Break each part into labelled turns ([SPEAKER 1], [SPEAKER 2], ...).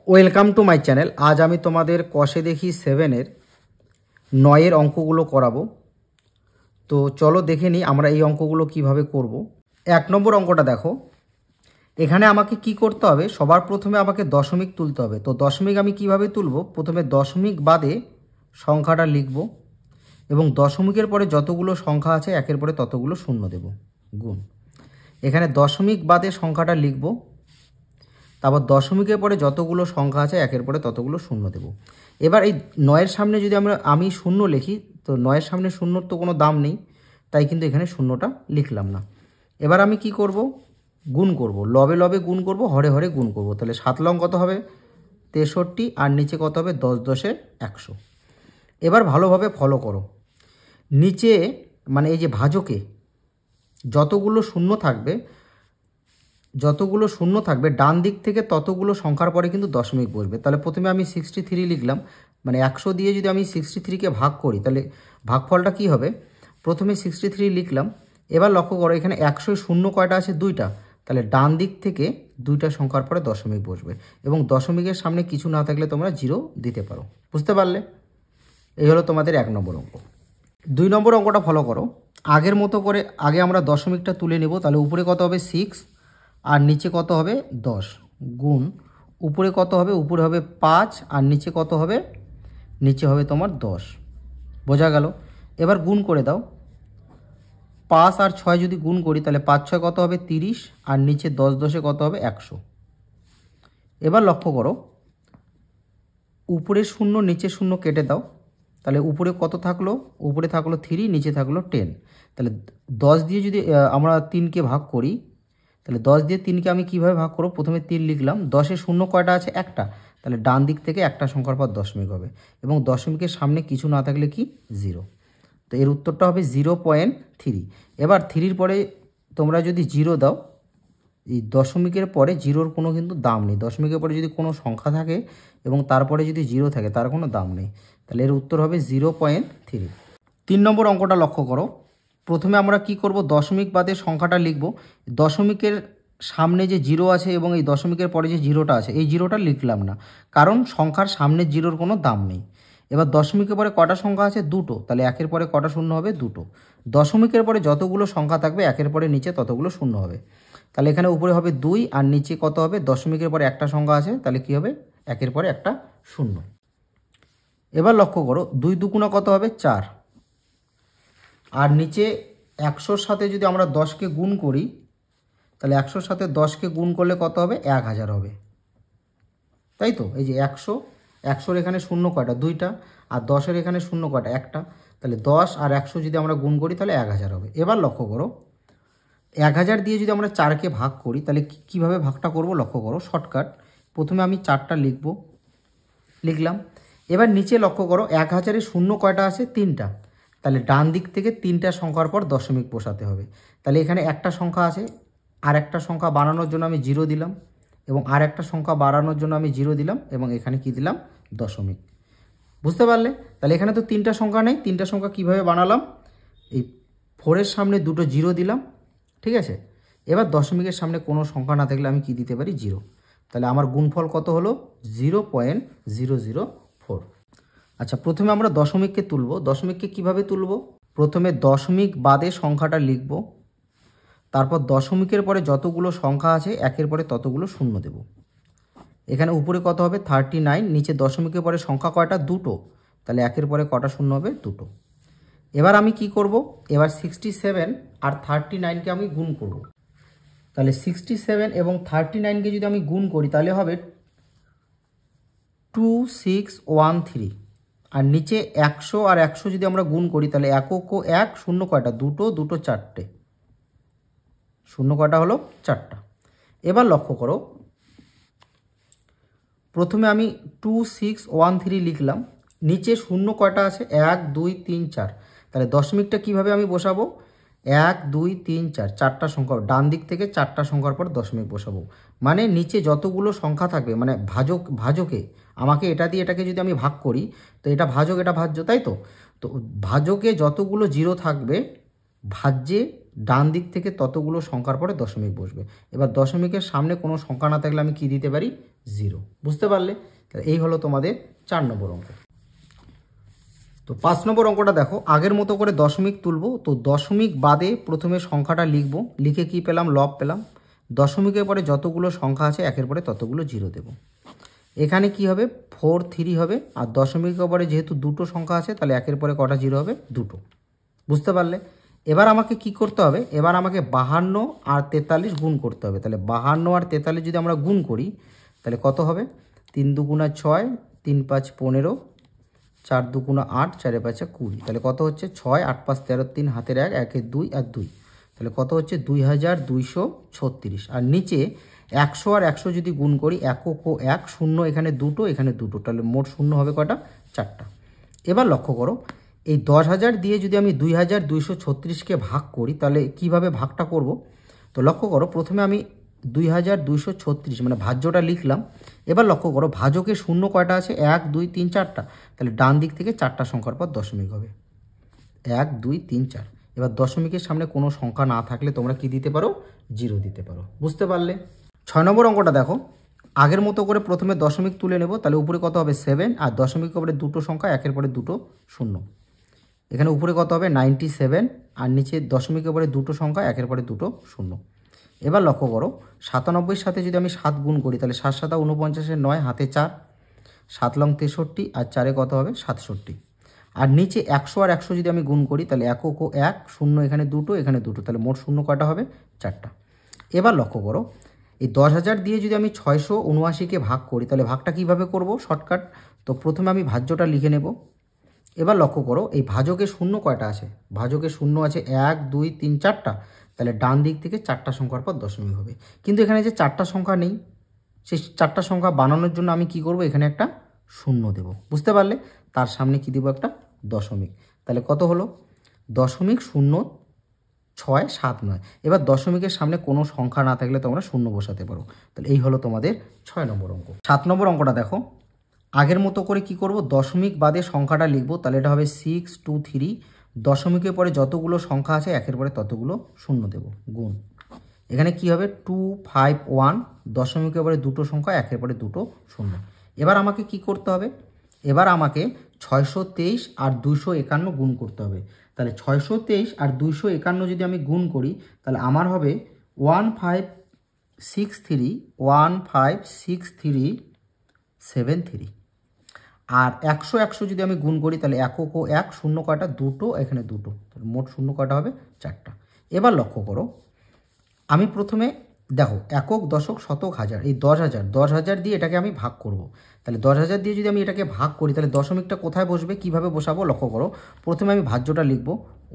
[SPEAKER 1] Welcome to my channel. আজ আমি তোমাদের কষে দেখি 7-এর 9-এর অঙ্কগুলো করাবো। তো চলো দেখে নিই আমরা এই অঙ্কগুলো কিভাবে করব। 1 নম্বর অঙ্কটা দেখো, এখানে আমাকে কি করতে হবে, সবার প্রথমে আমাকে দশমিক তুলতে হবে। তো দশমিক আমি কিভাবে তুলব, প্রথমে দশমিক বাদে সংখ্যাটা লিখব এবং দশমিকের পরে যতগুলো সংখ্যা আছে একের পরে ততগুলো শূন্য দেব, গুণ। এখানে দশমিক বাদে সংখ্যাটা লিখব, তারপর দশমিকের পরে যতগুলো সংখ্যা আছে একের পরে ততগুলো শূন্য দেব। এবার এই 9-এর সামনে যদি আমি শূন্য লিখি, তো 9-এর সামনে শূন্যর তো কোনো দাম নেই, তাই কিন্তু এখানে শূন্যটা লিখলাম না। এবার আমি কি করব, গুণ করব, লবে লবে গুণ করব, হরে হরে গুণ করব। তাহলে 7 লং কত হবে 63, আর নিচে কত হবে 10 10 100। এবার ভালোভাবে ফলো করো, নিচে মানে এই যে ভাজকে যতগুলো শূন্য থাকবে ডান দিক থেকে ততগুলো সংখ্যার পরে কিন্তু দশমিক বসবে। তাহলে প্রথমে আমি 63 লিখলাম, মানে 100 দিয়ে যদি আমি 63কে ভাগ করি তাহলে ভাগফলটা কি হবে, প্রথমে 63 লিখলাম। এবার লক্ষ্য করো এখানে 100 শূন্য কয়টা আছে, 2টা। তাহলে ডান দিক থেকে 2টা সংখ্যার পরে দশমিক বসবে এবং দশমিকের সামনে কিছু না থাকলে তোমরা 0 দিতে পারো। বুঝতে পারলে? এই হলো তোমাদের 1 নম্বর অঙ্ক। 2 নম্বর অঙ্কটা ফলো করো। আগের মতো করে আগে আমরা দশমিকটা তুলে নেব। তাহলে উপরে কত হবে 6 আর নিচে কত হবে 10, গুণ উপরে কত হবে, উপরে হবে 5 আর নিচে কত হবে, নিচে হবে তোমার 10। বোঝা গেল? এবার গুণ করে দাও, 5 আর 6 যদি গুণ করি তাহলে 5 6 কত হবে 30 আর নিচে 10 10 কত হবে 100। এবার লক্ষ্য করো উপরে শূন্য নিচে শূন্য কেটে দাও, তাহলে উপরে কত থাকলো, উপরে থাকলো 3, নিচে থাকলো 10। তাহলে 10 দিয়ে যদি আমরা 3কে ভাগ করি, তাহলে 10 দিয়ে 3কে আমি কিভাবে ভাগ করব, প্রথমে 3 লিখলাম, 10-এ শূন্য কয়টা আছে, একটা। তাহলে ডান দিক থেকে একটা সংখ্যার পর দশমিক হবে এবং দশমিকের সামনে কিছু না থাকলে কি 0। তো এর উত্তরটা হবে 0.3। এবার 3-র পরে তোমরা যদি 0 দাও, এই দশমিকের পরে 0-র কোনো কিন্তু দাম নেই। দশমিকের পরে যদি কোনো সংখ্যা থাকে এবং তারপরে যদি 0 থাকে তার কোনো দাম নেই। তাহলে এর উত্তর হবে 0.3। 3 নম্বর অঙ্কটা লক্ষ্য করো, প্রথমে আমরা কি করব, দশমিক বাদে সংখ্যাটা লিখব। দশমিকের সামনে যে 0 আছে এবং এই দশমিকের পরে যে 0টা আছে, এই 0টা লিখলাম না, কারণ সংখ্যার সামনে 0-র কোনো দাম নেই। এবার দশমিকের পরে কটা সংখ্যা আছে, 2টো। তাহলে একের পরে কটা শূন্য হবে, 2টো। দশমিকের পরে যতগুলো সংখ্যা থাকবে একের পরে নিচে ততগুলো শূন্য হবে। তাহলে এখানে উপরে হবে 2 আর নিচে কত হবে, দশমিকের পরে একটা সংখ্যা আছে, তাহলে কি হবে, একের পরে একটা শূন্য। এবার লক্ষ্য করো 2 দুগুণা কত হবে 4, আর নিচে 100-র সাথে যদি আমরা 10কে গুণ করি, তাহলে 100-র সাথে 10কে গুণ করলে কত হবে, 1000 হবে। তাই তো? এই যে 100-র এখানে শূন্য কয়টা, 2টা, আর 10-এর এখানে শূন্য কয়টা, একটা। তাহলে 10 আর 100 যদি আমরা গুণ করি তাহলে 1000 হবে। এবার লক্ষ্য করো 1000 দিয়ে যদি আমরা 4কে ভাগ করি তাহলে কিভাবে ভাগটা করব, লক্ষ্য করো শর্টকাট। প্রথমে আমি 4টা লিখলাম। এবার নিচে লক্ষ্য করো 1000-এ শূন্য কয়টা আছে, 3টা। তাহলে ডান দিক থেকে 3টা সংখ্যার পর দশমিক বসাতে হবে। তাহলে এখানে একটা সংখ্যা আছে, আর একটা সংখ্যা বাড়ানোর জন্য আমি 0 দিলাম, এবং আর একটা সংখ্যা বাড়ানোর জন্য আমি 0 দিলাম, এবং এখানে কি দিলাম, দশমিক। বুঝতে পারলে? তাহলে এখানে তো 3টা সংখ্যা নেই, 3টা সংখ্যা কিভাবে বানালাম, এই 4-এর সামনে 2টো 0 দিলাম, ঠিক আছে। এবার দশমিকের সামনে কোনো সংখ্যা না থাকলে আমি কি দিতে পারি, 0। তাহলে আমার গুণফল কত হলো, 0.004। আচ্ছা, প্রথমে আমরা দশমিককে তুলব। দশমিককে কিভাবে তুলব, প্রথমে দশমিক বাদে সংখ্যাটা লিখব, তারপর দশমিকের পরে যতগুলো সংখ্যা আছে একের পরে ততগুলো শূন্য দেব। এখানে উপরে কত হবে 39, নিচে দশমিকের পরে সংখ্যা কয়টা, 2টো। তাহলে একের পরে কটা শূন্য হবে, 2টো। এবার আমি কি করব, এবার 67 আর 39কে আমি গুণ করব। তাহলে 67 এবং 39কে যদি আমি গুণ করি তাহলে হবে 2613, আর নিচে 100 আর 100 যদি আমরা গুণ করি তাহলে একক ও 1, শূন্য কয়টা, 2টো, 2টো 4টে, শূন্য কয়টা হলো 4টা। এবার লক্ষ্য করো প্রথমে আমি 2613 লিখলাম, নিচে শূন্য কয়টা আছে, 1 2 3 4। তাহলে দশমিকটা কিভাবে আমি বসাবো, 1 2 3 4, 4টা সংখ্যা, ডান দিক থেকে 4টা সংখ্যার পর দশমিক বসাবো। মানে নিচে যতগুলো সংখ্যা থাকবে, মানে ভাজকে আমাকে এটা দিয়ে এটাকে যদি আমি ভাগ করি, তো এটা ভাজক এটা ভাজ্য, তাই তো। তো ভাজকে যতগুলো 0 থাকবে, ভাজ্যে ডান দিক থেকে ততগুলো সংখ্যার পরে দশমিক বসবে। এবার দশমিকের সামনে কোনো সংখ্যা না থাকলে আমি কি দিতে পারি, 0। বুঝতে পারলে? তাহলে এই হলো তোমাদের 4 নম্বর অঙ্ক। তো 5 নম্বর অঙ্কটা দেখো, আগের মতো করে দশমিক তুলবো। তো দশমিক বাদে প্রথমে সংখ্যাটা লিখবো, লিখে কি পেলাম? লব পেলাম। দশমিকের পরে যতগুলো সংখ্যা আছে একের পরে ততগুলো 0 দেব। এখানে কি হবে? 4 3 হবে। আর দশমিকের পরে যেহেতু দুটো সংখ্যা আছে তাহলে একের পরে কটা 0 হবে? দুটো। বুঝতে পারলে? এবার আমাকে কি করতে হবে? এবার আমাকে 52 আর 43 গুণ করতে হবে। তাহলে 52 আর 43 যদি আমরা গুণ করি তাহলে কত হবে? 3 দুগুণা 6, 3 5 15, 4 দুগুণা 8, 4 5 20। তাহলে কত হচ্ছে? 6 8 5 13, 3 হাতের 1, 1 2 আর 2। তাহলে কত হচ্ছে? 2236। আর নিচে 100 আর 100 যদি গুণ করি, একক ও 1, শূন্য এখানে দুটো, এখানে দুটো, তাহলে মোট শূন্য হবে কটা? 4টা। এবার লক্ষ্য করো, এই 10,000 দিয়ে যদি আমি 2236কে ভাগ করি তাহলে কিভাবে ভাগটা করব? তো লক্ষ্য করো, প্রথমে আমি 2236 মানে ভাজ্যটা লিখলাম। এবার লক্ষ্য করো, ভাজকে শূন্য কয়টা আছে? 1 2 3 4টা। তাহলে ডান দিক থেকে 4টা সংখ্যার পর দশমিক হবে। 1 2 3 4। এবার দশমিকের সামনে কোনো সংখ্যা না থাকলে তোমরা কি দিতে পারো? 0 দিতে পারো। বুঝতে পারলে? 6 নম্বর অঙ্কটা দেখো, আগের মতো করে প্রথমে দশমিক তুলে নেব। তাহলে উপরে কত হবে? 7। আর দশমিকের পরে দুটো সংখ্যা, একের পরে দুটো শূন্য। এখানে উপরে কত হবে? 97। আর নিচে দশমিকের পরে দুটো সংখ্যা, একের পরে দুটো শূন্য। এবার লক্ষ্য করো, 97 সাথে যদি আমি 7 গুণ করি তাহলে 7 7 49, 9 হাতে 4, 7 লং 63, আর 4-এ কত হবে? 67। আর নিচে 100 আর 100 যদি আমি গুণ করি তাহলে একক ও 1, শূন্য এখানে দুটো, এখানে দুটো, তাহলে মোট শূন্য কয়টা হবে? 4টা। এবার লক্ষ্য করো, এই 10,000 দিয়ে যদি আমি 679কে ভাগ করি তাহলে ভাগটা কিভাবে করব? শর্টকাট। তো প্রথমে আমি ভাজ্যটা লিখে নেব। এবার লক্ষ্য করো, এই ভাজকে শূন্য কয়টা আছে? ভাজকে শূন্য আছে 1 2 3 4টা। তাহলে ডান দিক থেকে 4টা সংখ্যার পর দশমিক হবে। কিন্তু এখানে যে 4টা সংখ্যা নেই, সেই 4টা সংখ্যা বানানোর জন্য আমি কি করব? এখানে একটা শূন্য দেব। বুঝতে পারলে? তার সামনে কি দেব? একটা দশমিক। তাহলে কত হলো? 0.0679। এবার দশমিকের সামনে কোনো সংখ্যা না থাকলে তোমরা শূন্য বসাতে পারো। তাহলে এই হলো তোমাদের 6 নম্বর অঙ্ক। 7 নম্বর অঙ্কটা দেখো, আগের মতো করে কি করব? দশমিক বাদে সংখ্যাটা লিখব। তাহলে এটা হবে 6 2 3। দশমিকের পরে যতগুলো সংখ্যা আছে একের পরে ততগুলো শূন্য দেব, গুণ। এখানে কি হবে? 2 5 1। দশমিকের পরে দুটো সংখ্যা, একের পরে দুটো শূন্য। এবার আমাকে কি করতে হবে? এবার আমাকে 623 আর 251 গুণ করতে হবে। তাহলে 623 আর 251 যদি আমি গুণ করি তাহলে আমার হবে 1563 156373। আর 100 100 যদি আমি গুণ করি তাহলে একক ও 1, শূন্য কয়টা? দুটো, এখানে দুটো, তাহলে মোট শূন্য কয়টা হবে? 4টা। এবার লক্ষ্য করো, আমি প্রথমে দেখো একক দশক শতক হাজার, এই 10,000 দিয়ে এটাকে আমি ভাগ করব। তাহলে 10,000 দিয়ে যদি আমি এটাকে ভাগ করি তাহলে দশমিকটা কোথায় বসবে? কিভাবে বসাবো? লক্ষ্য করো, প্রথমে আমি ভাজ্যটা লিখব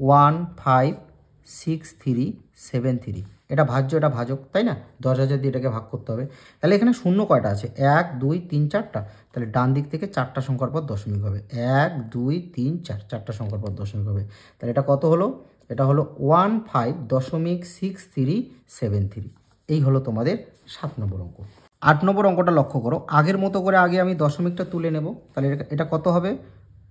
[SPEAKER 1] 156373। এটা ভাজ্য, এটা ভাজক, তাই না? 10,000 দিয়ে এটাকে ভাগ করতে হবে। তাহলে এখানে শূন্য কয়টা আছে? 1 2 3 4টা। তাহলে ডান দিক থেকে 4টা সংখ্যার পর দশমিক হবে। 1 2 3 4, 4টা সংখ্যার পর দশমিক হবে। তাহলে এটা কত হলো? এটা হলো 15.6373। এই হলো তোমাদের 7 নম্বর অঙ্ক। 8 নম্বর অঙ্কটা লক্ষ্য করো, আগের মতো করে আগে আমি দশমিকটা তুলে নেব। তাহলে এটা কত হবে?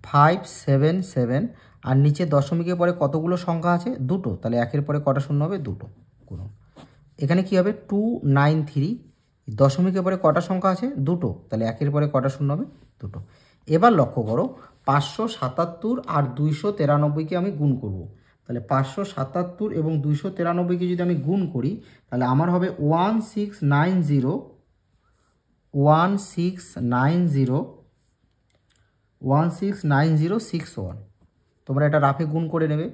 [SPEAKER 1] 577। আর নিচে দশমিকের পরে কতগুলো সংখ্যা আছে? দুটো, তাহলে একের পরে কটা শূন্য হবে? দুটো, গুণ। এখানে কি হবে? 293। দশমিকের পরে কটা সংখ্যা আছে? দুটো, তাহলে একের পরে কটা শূন্য হবে? দুটো। এবার লক্ষ্য করো, 577 আর 293কে আমি গুণ করব। তাহলে 577 এবং 293কে যদি আমি গুণ করি তাহলে আমার হবে 169061। তোমরা এটা রাফে গুণ করে নেবে।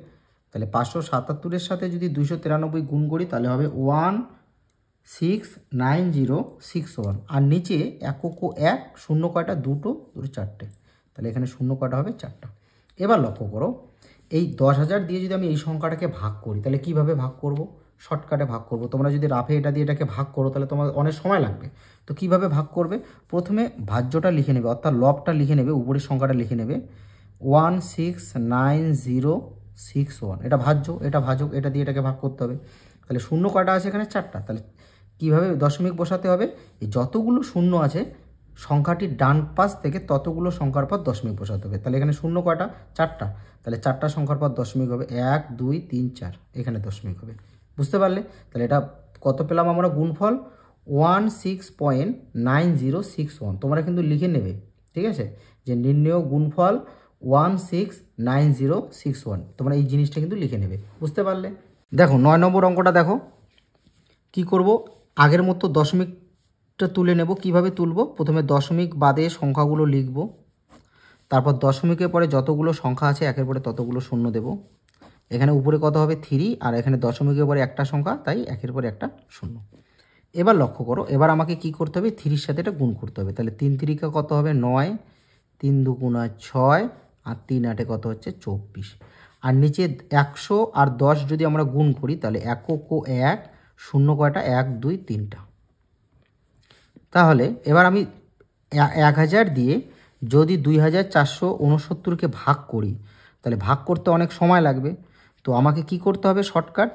[SPEAKER 1] তাহলে 577-এর সাথে যদি 293 গুণ করি তাহলে হবে 169061। আর নিচে একক ও 1, শূন্য কয়টা? দুটো, দুটো 4টে। তাহলে এখানে শূন্য কয়টা হবে? 4টা। এবার লক্ষ্য করো, এই 10,000 দিয়ে যদি আমি এই সংখ্যাটাকে ভাগ করি তাহলে কিভাবে ভাগ করব? শর্টকাটে ভাগ করব। তোমরা যদি রাফে এটা দিয়ে এটাকে ভাগ করো তাহলে তোমার অনেক সময় লাগবে। তো কিভাবে ভাগ করবে? প্রথমে ভাজ্যটা লিখে নেবে, অর্থাৎ লবটা লিখে নেবে, উপরের সংখ্যাটা লিখে নেবে 169061। এটা ভাজ্য, এটা ভাজক, এটা দিয়ে এটাকে ভাগ করতে হবে। তাহলে শূন্য কয়টা আছে? এখানে 4টা। তাহলে কিভাবে দশমিক বসাতে হবে? এই যতগুলো শূন্য আছে সংখ্যাটির ডান পাশ থেকে ততগুলো সংখ্যার পর দশমিক বসাতে হবে। তাহলে এখানে শূন্য কয়টা? 4টা। তাহলে 4টা সংখ্যার পর দশমিক হবে 1 2 3 4, এখানে দশমিক হবে। বুঝতে পারলে? তাহলে এটা কত পেলাম আমরা? গুণফল 16.9061। তোমরা কিন্তু লিখে নেবে, ঠিক আছে, যে নির্ণেয় গুণফল 169061। তোমরা এই জিনিসটা কিন্তু লিখে নেবে, বুঝতে পারলে? দেখো 9 নম্বর অঙ্কটা দেখো কি করব, আগের মতো দশমিকটা তুলে নেব। কিভাবে তুলব? প্রথমে দশমিক বাদে সংখ্যাগুলো লিখব, তারপর দশমিকের পরে যতগুলো সংখ্যা আছে একের পরে ততগুলো শূন্য দেব। এখানে উপরে কত হবে 3, আর এখানে দশমিকের পরে একটা সংখ্যা, তাই একের পরে একটা শূন্য। এবার লক্ষ্য করো, এবার আমাকে কি করতে হবে, 3-র সাথে এটা গুণ করতে হবে। তাহলে 3 3 কত হবে 9, 3 2 6, আর 3 8 কত হচ্ছে 24। আর নিচে 100 আর 10 যদি আমরা গুণ করি তাহলে একক ও 1, শূন্য কয়টা 1 2 3টা। তাহলে এবার আমি 1000 দিয়ে যদি 2469কে ভাগ করি তাহলে ভাগ করতে অনেক সময় লাগবে। তো আমাকে কি করতে হবে, শর্টকাট,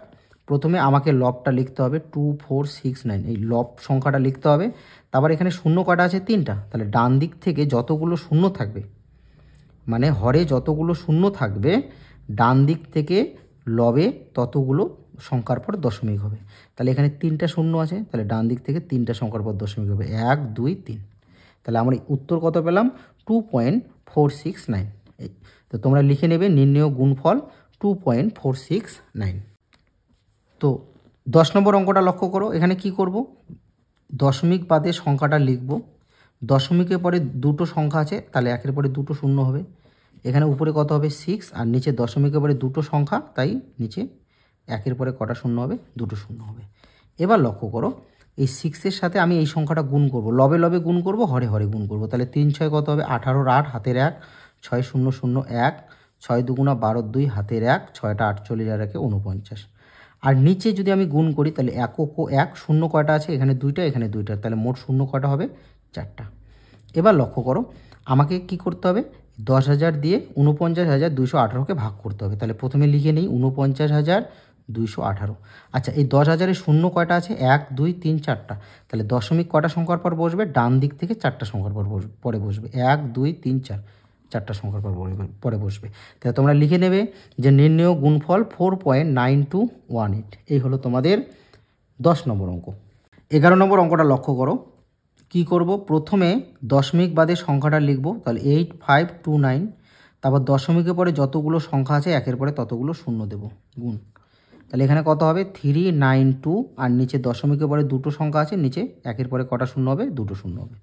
[SPEAKER 1] প্রথমে আমাকে লবটা লিখতে হবে 2469, এই লব সংখ্যাটা লিখতে হবে। তারপর এখানে শূন্য কটা আছে 3টা, তাহলে ডান দিক থেকে যতগুলো শূন্য থাকবে, মানে হরে যতগুলো শূন্য থাকবে ডান দিক থেকে লবে ততগুলো সংখ্যার পর দশমিক হবে। তাহলে এখানে 3টা শূন্য আছে, তাহলে ডান দিক থেকে 3টা সংখ্যার পর দশমিক হবে 1 2 3। তাহলে আমরা উত্তর কত পেলাম 2.469। তো তোমরা লিখে নেবে নির্ণেয় গুণফল 2.469। তো 10 নম্বর অঙ্কটা লক্ষ্য করো, এখানে কি করব, দশমিক বাদে সংখ্যাটা লিখব। দশমিকের পরে দুটো সংখ্যা আছে, তাহলে একের পরে দুটো শূন্য হবে। এখানে উপরে কত হবে 6, আর নিচে দশমিকের পরে দুটো সংখ্যা, তাই নিচে একের পরে কটা শূন্য হবে, দুটো শূন্য হবে। এবার লক্ষ্য করো, এই 6-এর সাথে আমি এই সংখ্যাটা গুণ করব, লবে লবে গুণ করব, হরে হরে গুণ করব। তাহলে 3 6 কত হবে 18, 8 হাতের 1, 6 0 0 1, 6 2 12 2 হাতের 1, 6টা 48 আর 1 49। আর নিচে যদি আমি গুণ করি তাহলে একক ও 1, শূন্য কয়টা আছে, এখানে 2টা এখানে 2টা, তাহলে মোট শূন্য কয়টা হবে 4টা। এবার লক্ষ্য করো, আমাকে কি করতে হবে, 10,000 দিয়ে 49,218কে ভাগ করতে হবে। তাহলে প্রথমে লিখে নিই 49,218। আচ্ছা, এই 10,000-এর শূন্য কয়টা আছে 1 2 3 4টা, তাহলে দশমিক কয়টা সংখ্যার পর বসবে, ডান দিক থেকে 4টা সংখ্যার পরে বসবে, 1 2 3 4, 4টা সংখ্যার পরে বসবে। তাহলে তোমরা লিখে নেবে যে নির্ণেয় গুণফল 4.9218। এই হলো তোমাদের 10 নম্বর অঙ্ক। 11 নম্বর অঙ্কটা লক্ষ্য করো, কি করব, প্রথমে দশমিক বাদে সংখ্যাটা লিখব, তাহলে 8529। তারপর দশমিকের পরে যতগুলো সংখ্যা আছে একের পরে ততগুলো শূন্য দেব, গুণ। তাহলে এখানে কত হবে 392, আর নিচে দশমিকের পরে দুটো সংখ্যা আছে, নিচে একের পরে কটা শূন্য হবে, দুটো শূন্য হবে।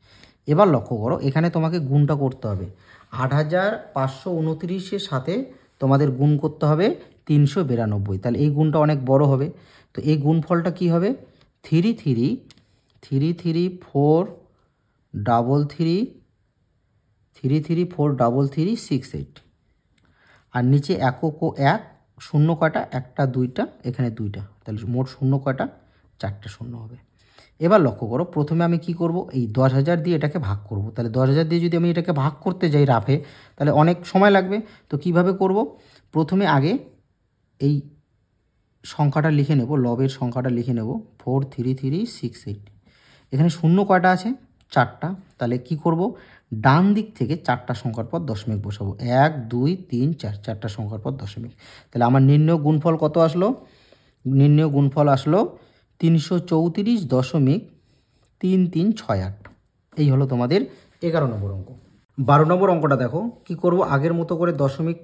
[SPEAKER 1] এবার লক্ষ্য করো, এখানে তোমাকে গুণটা করতে হবে 8529-এর সাথে তোমাদের গুণ করতে হবে 392। তাহলে এই গুণটা অনেক বড় হবে। তো এই গুণফলটা কি হবে 3 3 3 3 4 3 3 3 3 4 3 6 8। আর নিচে একক ও 1, শূন্য কয়টা, একটা 2টা এখানে 2টা, তাহলে মোট শূন্য কয়টা 4টা শূন্য হবে। এবার লক্ষ্য করো, প্রথমে আমি কি করব, এই 10,000 দিয়ে এটাকে ভাগ করব। তাহলে 10,000 দিয়ে যদি আমি এটাকে ভাগ করতে যাই রাফে, তাহলে অনেক সময় লাগবে। তো কিভাবে করব, প্রথমে আগে এই সংখ্যাটা লিখে নেব, লবের সংখ্যাটা লিখে নেব 43368। এখানে শূন্য কয়টা আছে 4টা, তাহলে কি করব, ডান দিক থেকে 4টা সংখ্যার পর দশমিক বসাবো, 1 2 3 4, 4টা সংখ্যার পর দশমিক। তাহলে আমার নির্ণেয় গুণফল কত আসলো, নির্ণেয় গুণফল আসলো 334.3368। এই হলো তোমাদের 11 নম্বর অঙ্ক। 12 নম্বর অঙ্কটা দেখো, কি করব, আগের মতো করে দশমিক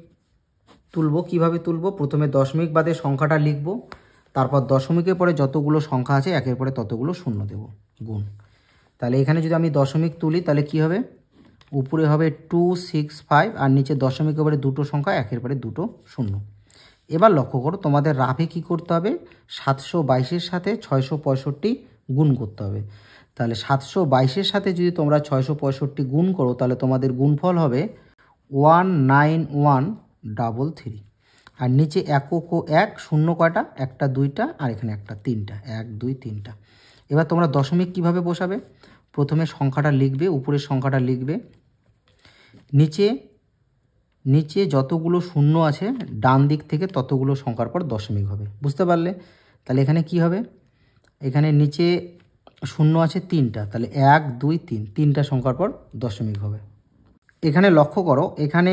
[SPEAKER 1] তুলব। কিভাবে তুলব, প্রথমে দশমিক বাদে সংখ্যাটা লিখব, তারপর দশমিকের পরে যতগুলো সংখ্যা আছে একের পরে ততগুলো শূন্য দেব, গুণ। তাহলে এখানে যদি আমি দশমিক তুলি তাহলে কি হবে, উপরে হবে 265, আর নিচে দশমিকের পরে দুটো সংখ্যা একের পরে দুটো শূন্য। এবার লক্ষ্য করো, তোমাদের রাফে কি করতে হবে, 722-এর সাথে 665 গুণ করতে হবে। তাহলে 722-এর সাথে যদি তোমরা 665 গুণ করো তাহলে তোমাদের গুণফল হবে 19133। আর নিচে একক ও 1, শূন্য কয়টা, একটা 2টা আর এখানে একটা 3টা, 1 2 3টা। এবার তোমরা দশমিক কিভাবে বসাবে, প্রথমে সংখ্যাটা লিখবে, উপরের সংখ্যাটা লিখবে, নিচে যতগুলো শূন্য আছে ডান দিক থেকে ততগুলো সংখ্যার পর দশমিক হবে, বুঝতে পারলে? তাহলে এখানে কি হবে, এখানে নিচে শূন্য আছে 3টা, তাহলে 1 2 3, 3টা সংখ্যার পর দশমিক হবে। এখানে লক্ষ্য করো, এখানে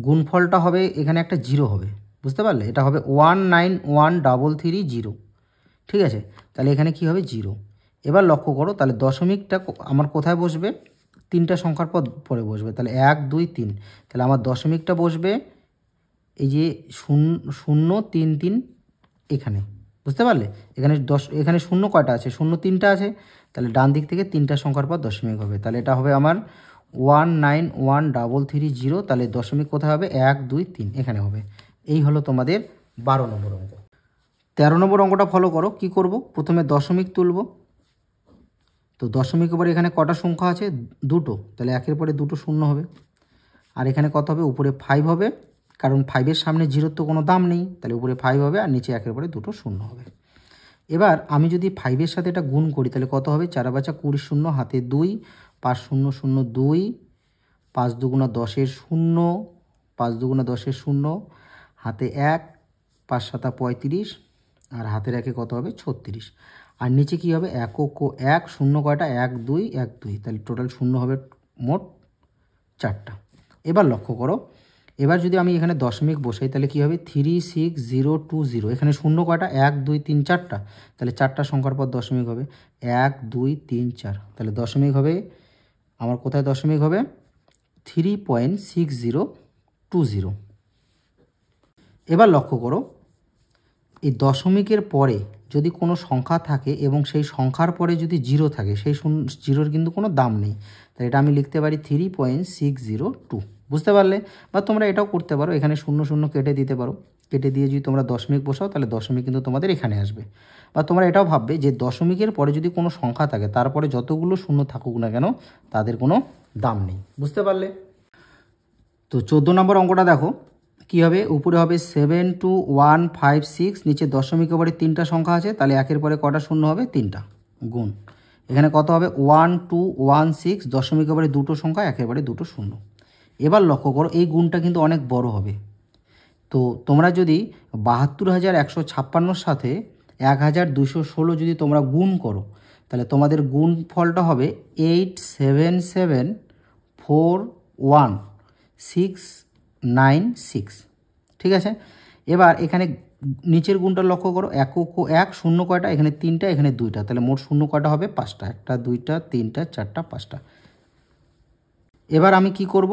[SPEAKER 1] গুণফলটা হবে, এখানে একটা 0 হবে, বুঝতে পারলে? এটা হবে 1913330, ঠিক আছে? তাহলে এখানে কি হবে 0। এবার লক্ষ্য করো, তাহলে দশমিকটা আমার কোথায় বসবে? তিনটা সংখ্যার পর পরে বসবে। তাহলে 1 2 3, তাহলে আমার দশমিকটা বসবে এই যে 0 3 3 এখানে, বুঝতে পারলে? এখানে শূন্য কয়টা আছে? 0 3টা আছে। তাহলে ডান দিক থেকে তিনটা সংখ্যার পর দশমিক হবে। তাহলে এটা হবে আমার 191330। তাহলে দশমিক কোথায় হবে? 1 2 3 এখানে হবে। এই হলো তোমাদের 12 নম্বর অঙ্ক। 13 নম্বর অঙ্কটা ফলো করো। কি করব? প্রথমে দশমিক তুলব। তো দশমিক উপরে এখানে কটা সংখ্যা আছে? দুটো। তাহলে একের পরে দুটো শূন্য হবে। আর এখানে কত হবে? উপরে 5 হবে, কারণ 5-এর সামনে 0-র তো কোনো দাম নেই। তাহলে উপরে 5 হবে আর নিচে একের পরে দুটো শূন্য হবে। এবার আমি যদি 5-এর সাথে এটা গুণ করি তাহলে কত হবে? 4 বাচা 20 শূন্য, হাতে 2, 5 0 0 2, 5 দুগুণা 10-এর 0, 5 দুগুণা 10-এর 0, হাতে 1, 5 7 35, আর হাতের একে কত হবে? 36। আর নিচে কি হবে? 1 ও 1 শূন্য কয়টা? 1 2 1 2, তাহলে টোটাল শূন্য হবে মোট 4টা। এবার লক্ষ্য করো, এবার যদি আমি এখানে দশমিক বসাই তাহলে কি হবে? 3 6 0 2 0, এখানে শূন্য কয়টা? 1 2 3 4টা। তাহলে 4টা সংখ্যার পর দশমিক হবে 1 2 3 4। তাহলে দশমিক হবে আমার কোথায়? দশমিক হবে 3.6020। এবার লক্ষ্য করো, এই দশমিকের পরে যদি কোনো সংখ্যা থাকে এবং সেই সংখ্যার পরে যদি 0 থাকে, সেই 0-র কিন্তু কোনো দাম নেই। তাই এটা আমি লিখতে পারি 3.602। বুঝতে পারলে? বা তোমরা এটাও করতে পারো, এখানে 0 0 কেটে দিতে পারো। কেটে দিয়ে যদি তোমরা দশমিক বসাও তাহলে দশমিক কিন্তু তোমাদের এখানে আসবে। বা তোমরা এটাও ভাববে যে দশমিকের পরে যদি কোনো সংখ্যা থাকে তারপরে যতগুলো শূন্য থাকুক না কেন তাদের কোনো দাম নেই। বুঝতে পারলে? তো 14 নম্বর অঙ্কটা দেখো কি হবে। উপরে হবে 7 2 1 5 6, নিচে দশমিকের পরে তিনটা সংখ্যা আছে। তাহলে একের পরে কটা শূন্য হবে? তিনটা। গুণ এখানে কত হবে? 1 2 1 6, দশমিকের পরে দুটো সংখ্যা, একেবারে দুটো শূন্য। এবার লক্ষ্য করো, এই গুণটা কিন্তু অনেক বড় হবে। তো তোমরা যদি 72,156-র সাথে 1,216 যদি তোমরা গুণ করো তাহলে তোমাদের গুণ ফলটা হবে 8741,696। ঠিক আছে? এবার এখানে নিচের গুণটা লক্ষ্য করো, 1 ও 1 শূন্য কয়টা? এখানে 3টা, এখানে 2টা। তাহলে মোট শূন্য কয়টা হবে? 5টা। 1টা 2টা 3টা 4টা 5টা। এবার আমি কি করব?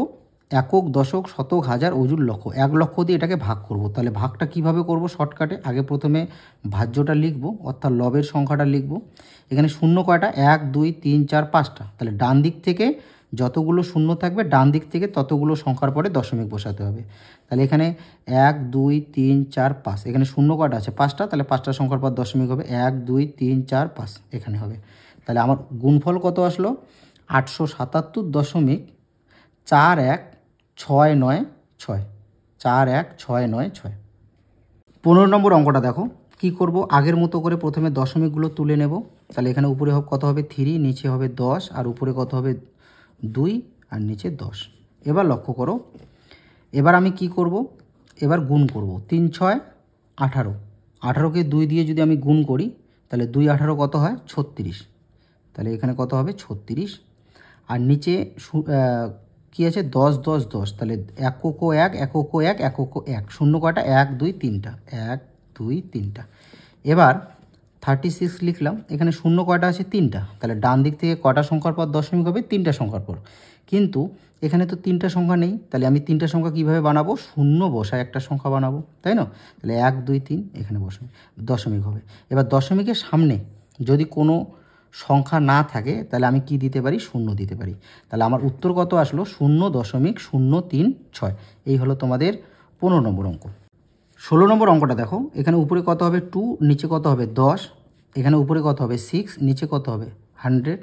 [SPEAKER 1] একক, দশক, শতক, হাজার, অযুর, লক্ষ, 1 লক্ষ দিয়ে এটাকে ভাগ করব। তাহলে ভাগটা কিভাবে করব? শর্টকাটে আগে প্রথমে ভাজ্যটা লিখব, অর্থাৎ লবের সংখ্যাটা লিখব। এখানে শূন্য কয়টা? 1 2 3 4 5টা। তাহলে ডান দিক থেকে যতগুলো শূন্য থাকবে ডান দিক থেকে ততগুলো সংখ্যার পরে দশমিক বসাতে হবে। তাহলে এখানে 1 2 3 4 5, এখানে শূন্য কয়টা আছে? 5টা। তাহলে 5টা সংখ্যার পর দশমিক হবে 1 2 3 4 5 এখানে হবে। তাহলে আমার গুণফল কত আসলো? 877.4169 41696। 15 নম্বর অঙ্কটা দেখো কি করব। আগের মতো করে প্রথমে দশমিকগুলো তুলে নেব। তাহলে এখানে উপরে কত হবে? 3, নিচে হবে 10, আর উপরে কত হবে? 2, আর নিচে 10। এবার লক্ষ্য করো, এবার আমি কি করব? এবার গুণ করব। 3 6 18, 18কে 2 দিয়ে যদি আমি গুণ করি তাহলে 2 18 কত হয়? 36। তাহলে এখানে কত হবে? 36। আর নিচে কি আছে? 10 10 10, তাহলে একক ও 1 একক ও 1 একক ও 1 শূন্য কয়টা? 1 2 3টা 1 2 3টা। এবার 36 লিখলাম। এখানে শূন্য কয়টা আছে? 3টা। তাহলে ডান দিক থেকে কটা সংখ্যার পর দশমিক হবে? 3টা সংখ্যার পর। কিন্তু এখানে তো 3টা সংখ্যা নেই। তাহলে আমি 3টা সংখ্যা কীভাবে বানাবো? শূন্য বসায় একটা সংখ্যা বানাবো, তাই না? তাহলে 1 2 3 এখানে বসবে, দশমিক হবে। এবার দশমিকের সামনে যদি কোনো সংখ্যা না থাকে তাহলে আমি কি দিতে পারি? শূন্য দিতে পারি। তাহলে আমার উত্তর কত আসলো? 0.036। এই হলো তোমাদের 15 নম্বর অঙ্ক। 16 নম্বর অঙ্কটা দেখো। এখানে উপরে কত হবে? 2, নিচে কত হবে? 10, এখানে উপরে কত হবে? 6, নিচে কত হবে? 100,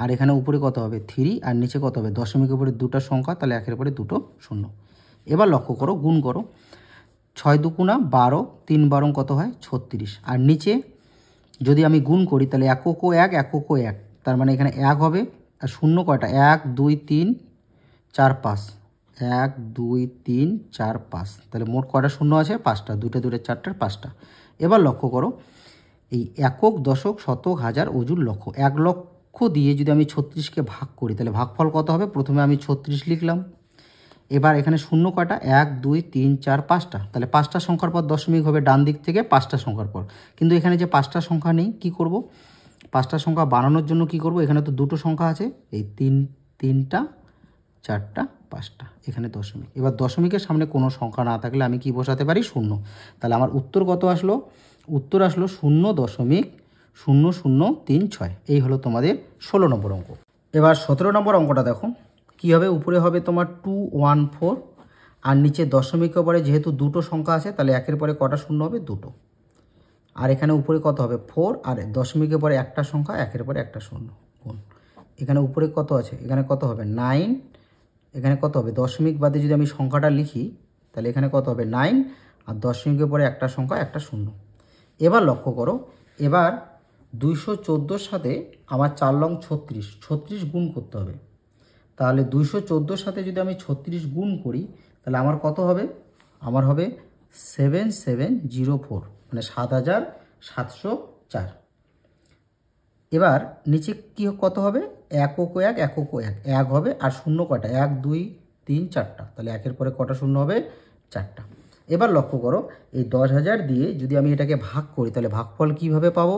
[SPEAKER 1] আর এখানে উপরে কত হবে? 3, আর নিচে কত হবে? দশমিকের উপরে দুটো সংখ্যা, তাহলে একের উপরে দুটো শূন্য। এবার লক্ষ্য করো, গুণ করো। 6 2 12, 3 12 কত হয়? 36। আর নিচে যদি আমি গুণ করি তাহলে একক ও 1 একক ও 1, তার মানে এখানে 1 হবে। আর শূন্য কয়টা? 1 2 3 4 5, 1 2 3 4 5, তাহলে মোট কয়টা শূন্য আছে? 5টা। 2টা 2টা 4টা 5টা। এবার লক্ষ্য করো, এই একক, দশক, শতক, হাজার, অযুর, লক্ষ, 1 লক্ষ দিয়ে যদি আমি 36কে ভাগ করি তাহলে ভাগফল কত হবে? প্রথমে আমি 36 লিখলাম। এবার এখানে শূন্য কয়টা? 1 2 3 4 5টা। তাহলে 5টা সংখ্যার পর দশমিক হবে ডান দিক থেকে 5টা সংখ্যার পর। কিন্তু এখানে যে 5টা সংখ্যা নেই, কি করব? 5টা সংখ্যা বানানোর জন্য কি করব, এখানে তো দুটো সংখ্যা আছে, এই 3টা 4টা 5টা, এখানে দশমিক। এবার দশমিকের সামনে কোনো সংখ্যা না থাকলে আমি কি বসাতে পারি, 0। তাহলে আমার উত্তর কত আসলো, উত্তর আসলো 0.0036। এই হলো তোমাদের 16 নম্বর অঙ্ক। এবার 17 নম্বর অঙ্কটা দেখো কী হবে। উপরে হবে তোমার 214 আর নিচে দশমিকের পরে যেহেতু দুটো সংখ্যা আছে তাহলে একের পরে কটা শূন্য হবে, দুটো। আর এখানে উপরে কত হবে, 4 আর দশমিকের পরে একটা সংখ্যা, একের পরে একটা শূন্য গুণ। এখানে উপরে কত আছে, এখানে কত হবে 9, এখানে কত হবে দশমিক বাদে যদি আমি সংখ্যাটা লিখি তাহলে এখানে কত হবে 9 আর দশমিকের পরে একটা সংখ্যা, একটা শূন্য। এবার লক্ষ্য করো, এবার 214 সাথে আমার 4 লং 36 গুণ করতে হবে। তাহলে 214 সাথে যদি আমি 36 গুণ করি তাহলে আমার কত হবে, আমার হবে 7704, মানে 7704। এবার নিচে কি কত হবে, 1 হবে আর শূন্য কটা, 1 2 3 4টা, তাহলে একের পরে কটা শূন্য হবে, 4টা। এবার লক্ষ্য করো, এই 10,000 দিয়ে যদি আমি এটাকে ভাগ করি তাহলে ভাগফল কিভাবে পাবো,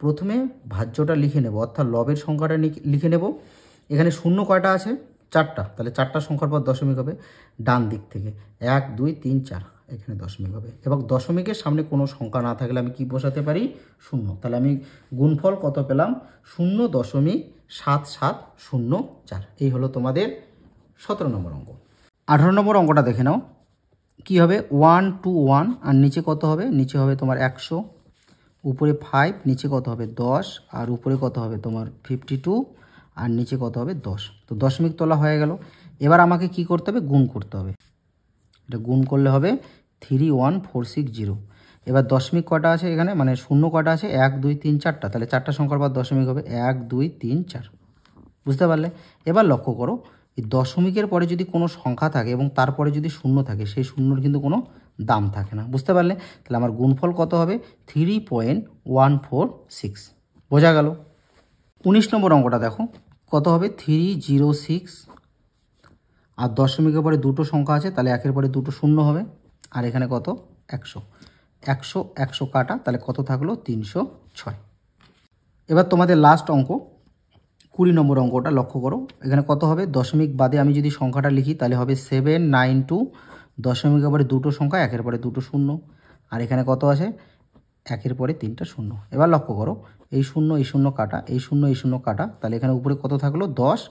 [SPEAKER 1] প্রথমে ভাজ্যটা লিখে নেব, অর্থাৎ লবের সংখ্যাটা লিখে নেব। এখানে শূন্য কয়টা আছে, 4টা, তাহলে 4টা সংখ্যার পর দশমিক হবে ডান দিক থেকে, 1 2 3 4, এখানে দশমিক হবে। এবং দশমিকের সামনে কোনো সংখ্যা না থাকলে আমি কি বসাতে পারি, 0। তাহলে আমি গুণফল কত পেলাম, 0.7704। এই হলো তোমাদের 17 নম্বর অঙ্ক। 18 নম্বর অঙ্কটা দেখে নাও কি হবে, 121 আর নিচে কত হবে, নিচে হবে তোমার 100, উপরে 5, নিচে কত হবে 10 আর উপরে কত হবে তোমার 52 আর নিচে কত হবে 10। তো দশমিক তোলা হয়ে গেল। এবার আমাকে কি করতে হবে, গুণ করতে হবে। এটা গুণ করলে হবে 31460। এবার দশমিক কটা আছে এখানে, মানে শূন্য কটা আছে, 1 2 3 4টা, তাহলে 4টা সংখ্যার পর দশমিক হবে 1 2 3 4। বুঝতে পারলে? এবার লক্ষ্য করো, এই দশমিকের পরে যদি কোনো সংখ্যা থাকে এবং তারপরে যদি শূন্য থাকে, সেই শূন্যর কিন্তু কোনো দাম থাকে না। বুঝতে পারলে? তাহলে আমার গুণফল কত হবে, 3.146। বোঝা গেল? 19 নম্বর অঙ্কটা দেখো কত হবে, 306 আর দশমিকের পরে দুটো সংখ্যা আছে, তাহলে একের পরে দুটো শূন্য হবে। আর এখানে কত, 100 100 কাটা, তাহলে কত থাকলো, 306। এবার তোমাদের লাস্ট অঙ্ক 20 নম্বর অঙ্কটা লক্ষ্য করো। এখানে কত হবে, দশমিক বাদে আমি যদি সংখ্যাটা লিখি তাহলে হবে 792, দশমিকের পরে দুটো সংখ্যা, একের পরে দুটো শূন্য। আর এখানে কত আছে, একের পরে 3টা শূন্য। এবার লক্ষ্য করো, এই শূন্য কাটা, এই শূন্য কাটা, তাহলে এখানে উপরে কত থাকলো, 10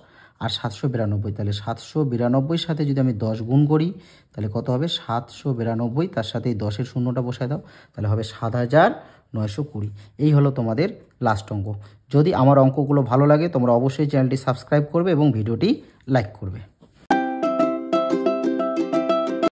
[SPEAKER 1] আর 792। তাহলে 792 সাথে যদি আমি 10 গুণ করি তাহলে কত হবে, 792, তার সাথে এই 10-এর শূন্যটা বসায় দাও, তাহলে হবে 7920। এই হলো তোমাদের লাস্ট অঙ্ক। যদি আমার অঙ্কগুলো ভালো লাগে তোমরা অবশ্যই চ্যানেলটি সাবস্ক্রাইব করবে এবং ভিডিওটি লাইক করবে।